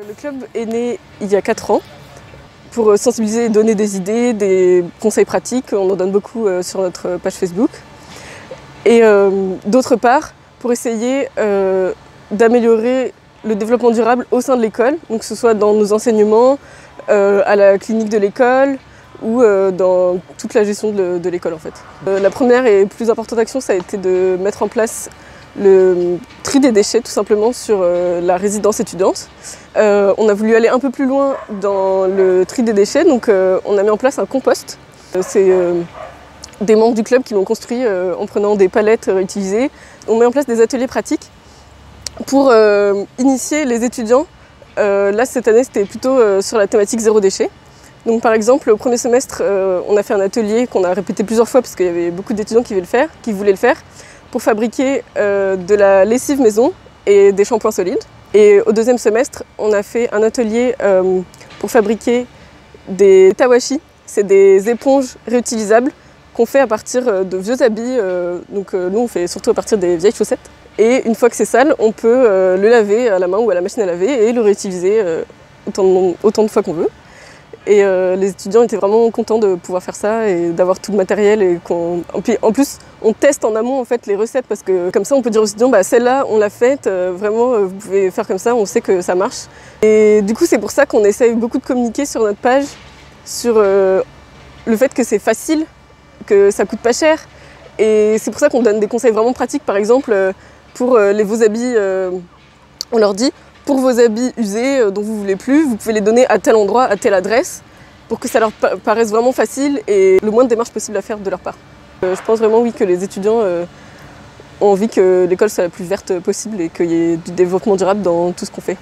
Le club est né il y a 4 ans pour sensibiliser et donner des idées, des conseils pratiques. On en donne beaucoup sur notre page Facebook. Et d'autre part, pour essayer d'améliorer le développement durable au sein de l'école, donc que ce soit dans nos enseignements, à la clinique de l'école ou dans toute la gestion de l'école en fait. La première et plus importante action, ça a été de mettre en place le tri des déchets tout simplement sur la résidence étudiante. On a voulu aller un peu plus loin dans le tri des déchets, donc on a mis en place un compost. C'est des membres du club qui l'ont construit en prenant des palettes réutilisées. On met en place des ateliers pratiques pour initier les étudiants. Là cette année c'était plutôt sur la thématique zéro déchet. Donc par exemple au premier semestre on a fait un atelier qu'on a répété plusieurs fois parce qu'il y avait beaucoup d'étudiants qui voulaient le faire pour fabriquer de la lessive maison et des shampoings solides. Et au deuxième semestre on a fait un atelier pour fabriquer des tawashi, c'est des éponges réutilisables qu'on fait à partir de vieux habits, donc nous on fait surtout à partir des vieilles chaussettes. Et une fois que c'est sale, on peut le laver à la main ou à la machine à laver et le réutiliser autant de fois qu'on veut. Et les étudiants étaient vraiment contents de pouvoir faire ça et d'avoir tout le matériel. Et puis en plus, on teste en amont en fait, les recettes parce que comme ça on peut dire aux étudiants bah, celle-là on l'a faite, vraiment vous pouvez faire comme ça, on sait que ça marche. Et du coup c'est pour ça qu'on essaye beaucoup de communiquer sur notre page sur le fait que c'est facile, que ça coûte pas cher. Et c'est pour ça qu'on donne des conseils vraiment pratiques. Par exemple, pour vos habits, on leur dit pour vos habits usés dont vous ne voulez plus, vous pouvez les donner à tel endroit, à telle adresse, pour que ça leur paraisse vraiment facile et le moins de démarches possible à faire de leur part. Je pense vraiment oui que les étudiants ont envie que l'école soit la plus verte possible et qu'il y ait du développement durable dans tout ce qu'on fait.